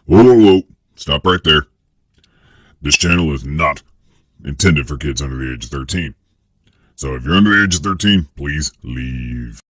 Whoa, whoa, whoa. Stop right there. This channel is not intended for kids under the age of 13. So if you're under the age of 13, please leave.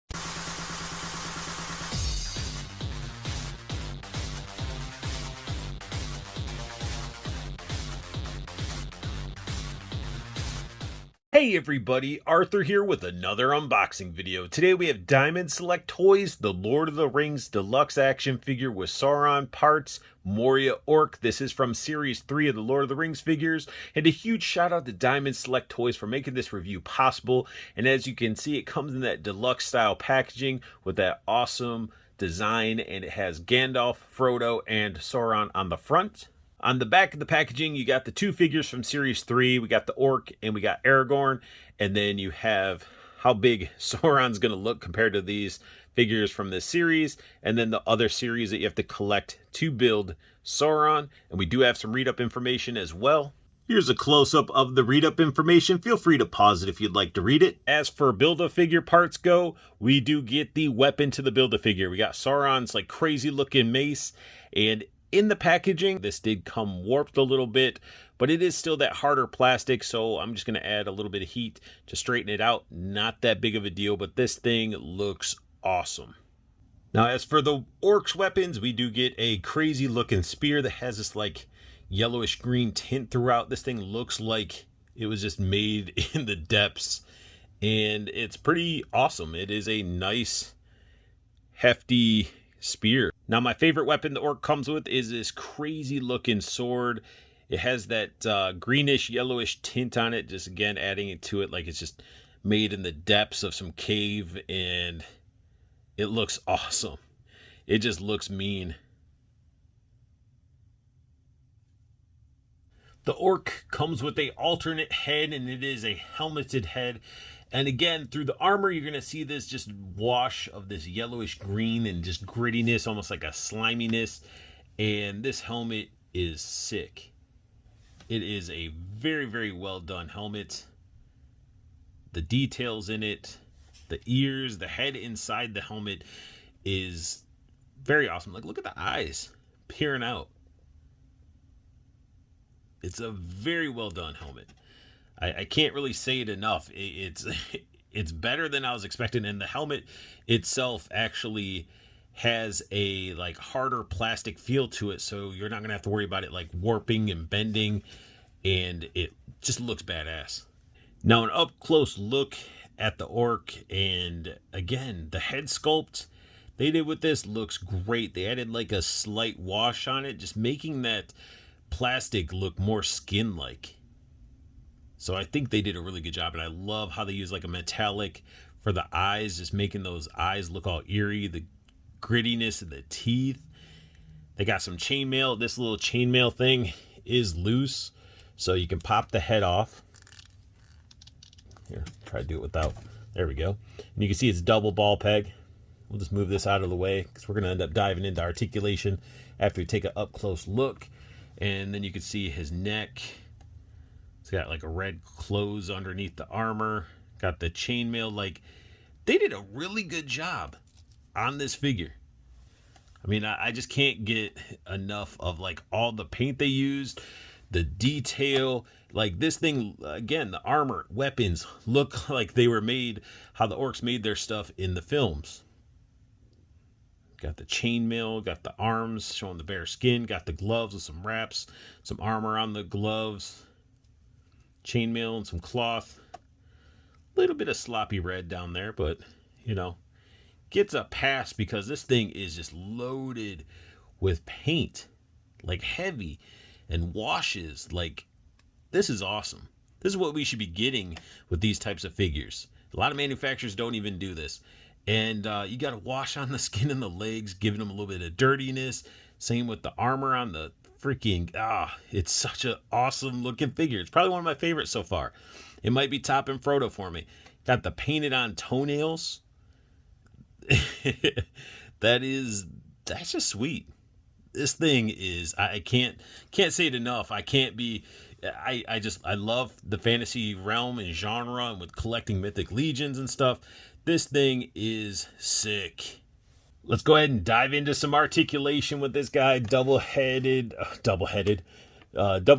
Hey everybody, Arthur here with another unboxing video. Today we have Diamond Select Toys, the Lord of the Rings Deluxe Action Figure with Sauron parts, Moria Orc. This is from Series 3 of the Lord of the Rings figures. And a huge shout out to Diamond Select Toys for making this review possible. And as you can see, it comes in that deluxe style packaging with that awesome design. And it has Gandalf, Frodo, and Sauron on the front. On the back of the packaging, you got the two figures from Series 3. We got the Orc and we got Aragorn. And then you have how big Sauron's going to look compared to these figures from this series. And then the other series that you have to collect to build Sauron. And we do have some read-up information as well. Here's a close-up of the read-up information. Feel free to pause it if you'd like to read it. As for Build-A-Figure parts go, we do get the weapon to the Build-A-Figure. We got Sauron's like crazy-looking mace, and in the packaging, this did come warped a little bit, but it is still that harder plastic, so I'm just going to add a little bit of heat to straighten it out. Not that big of a deal, but this thing looks awesome. Now, as for the Orc's weapons, we do get a crazy looking spear that has this like yellowish green tint throughout. This thing looks like it was just made in the depths, and it's pretty awesome. It is a nice, hefty spear. Now, my favorite weapon the Orc comes with is this crazy looking sword. It has that greenish yellowish tint on it, just again adding it to it like it's just made in the depths of some cave, and it looks awesome. It just looks mean. The Orc comes with a alternate head, and it is a helmeted head. And again, through the armor, you're going to see this just wash of this yellowish green and just grittiness, almost like a sliminess. And this helmet is sick. It is a very, very well done helmet. The details in it, the ears, the head inside the helmet is very awesome. Like, look at the eyes peering out. It's a very well done helmet. I can't really say it enough. It's better than I was expecting, and the helmet itself actually has a like harder plastic feel to it, so you're not gonna have to worry about it like warping and bending, and it just looks badass. Now, an up close look at the Orc, and again, the head sculpt they did with this looks great. They added like a slight wash on it, just making that plastic look more skin-like. So I think they did a really good job, and I love how they use like a metallic for the eyes, just making those eyes look all eerie, the grittiness of the teeth. They got some chainmail. This little chainmail thing is loose, so you can pop the head off. Here, try to do it without. There we go. And you can see it's double ball peg. We'll just move this out of the way because we're going to end up diving into articulation after we take an up close look. And then you can see his neck. It's got like a red clothes underneath the armor. Got the chainmail. Like, they did a really good job on this figure. I mean, I just can't get enough of like all the paint they used, the detail. Like, this thing, again, the armor, weapons look like they were made how the Orcs made their stuff in the films. Got the chainmail, got the arms showing the bare skin, got the gloves with some wraps, some armor on the gloves. Chainmail and some cloth. A little bit of sloppy red down there, but you know, gets a pass because this thing is just loaded with paint, like heavy, and washes. Like, this is awesome. This is what we should be getting with these types of figures. A lot of manufacturers don't even do this, and you got to wash on the skin and the legs, giving them a little bit of dirtiness. Same with the armor on the freaking, it's such an awesome looking figure. It's probably one of my favorites so far. It might be topping Frodo for me. Got the painted on toenails. That's just sweet. This thing is, I can't say it enough. I love the fantasy realm and genre, and with collecting mythic legions and stuff. This thing is sick. Let's go ahead and dive into some articulation with this guy. Double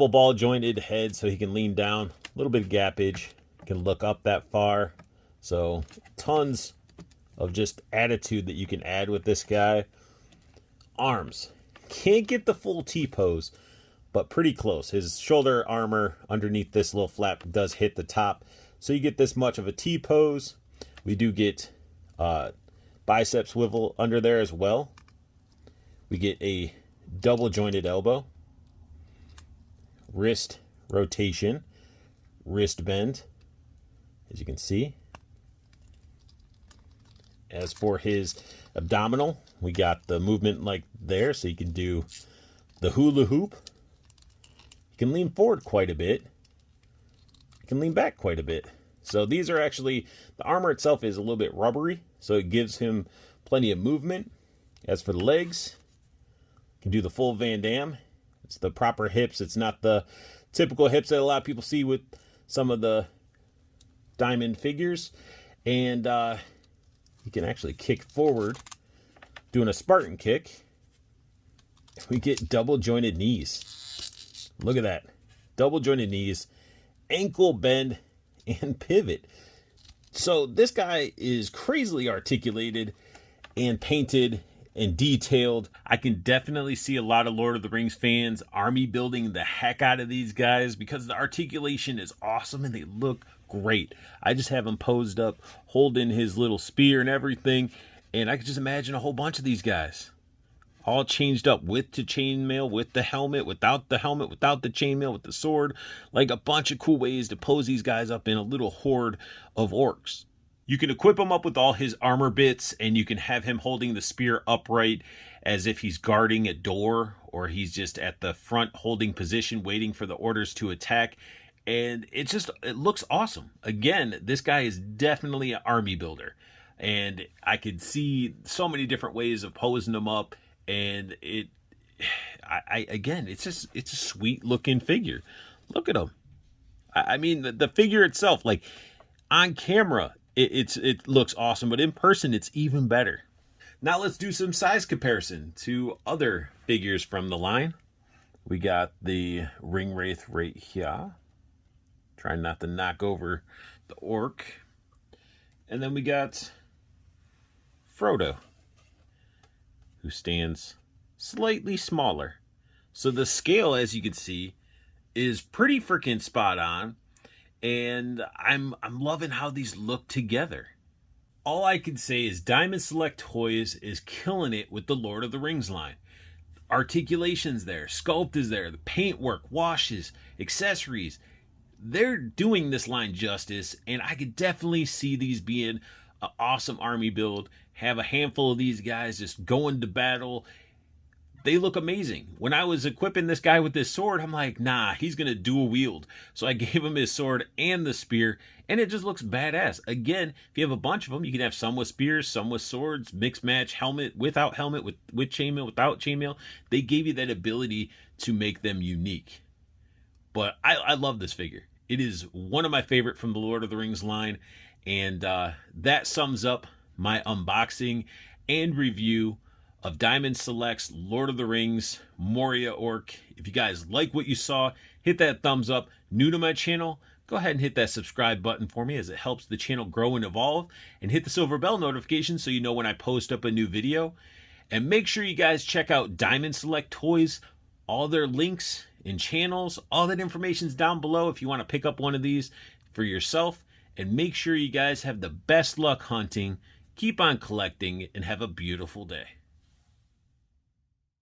ball jointed head so he can lean down. A little bit of gappage. Can look up that far. So tons of just attitude that you can add with this guy. Arms. Can't get the full T-pose, but pretty close. His shoulder armor underneath this little flap does hit the top. So you get this much of a T-pose. We do get bicep swivel under there as well. We get a double jointed elbow, wrist rotation, wrist bend, as you can see. As for his abdominal, we got the movement like there, so you can do the hula hoop. You can lean forward quite a bit. You can lean back quite a bit. So these are actually, the armor itself is a little bit rubbery, so it gives him plenty of movement. As for the legs, you can do the full Van Damme. It's the proper hips. It's not the typical hips that a lot of people see with some of the diamond figures. And you can actually kick forward, doing a Spartan kick. We get double jointed knees. Look at that. Double jointed knees, ankle bend, and pivot. So this guy is crazily articulated and painted and detailed. I can definitely see a lot of Lord of the Rings fans army building the heck out of these guys because the articulation is awesome and they look great. I just have him posed up, holding his little spear and everything, and I could just imagine a whole bunch of these guys all changed up with the chainmail, with the helmet, without the helmet, without the chainmail, with the sword. Like a bunch of cool ways to pose these guys up in a little horde of orcs. You can equip him up with all his armor bits, and you can have him holding the spear upright as if he's guarding a door, or he's just at the front holding position waiting for the orders to attack. And it looks awesome. Again, this guy is definitely an army builder. And I could see so many different ways of posing him up. And again, it's a sweet looking figure. Look at him. I mean, the figure itself, like on camera, it looks awesome, but in person, it's even better. Now let's do some size comparison to other figures from the line. We got the Ring Wraith right here. Trying not to knock over the orc. And then we got Frodo, who stands slightly smaller. So the scale, as you can see, is pretty freaking spot on. And I'm loving how these look together. All I can say is Diamond Select Toys is killing it with the Lord of the Rings line. Articulation's there, sculpt is there, the paintwork, washes, accessories. They're doing this line justice, and I could definitely see these being an awesome army build. Have a handful of these guys just going to battle. They look amazing. When I was equipping this guy with this sword, I'm like, nah, he's going to dual wield. So I gave him his sword and the spear, and it just looks badass. Again, if you have a bunch of them, you can have some with spears, some with swords, mixed match, helmet, without helmet, with chainmail, without chainmail. They gave you that ability to make them unique. But I love this figure. It is one of my favorite from the Lord of the Rings line, and that sums up my unboxing and review of Diamond Select's Lord of the Rings Moria Orc. If you guys like what you saw, hit that thumbs up. New to my channel, go ahead and hit that subscribe button for me as it helps the channel grow and evolve. And hit the silver bell notification so you know when I post up a new video. And make sure you guys check out Diamond Select Toys. All their links and channels, all that information's down below if you want to pick up one of these for yourself. And make sure you guys have the best luck hunting. Keep on collecting and have a beautiful day.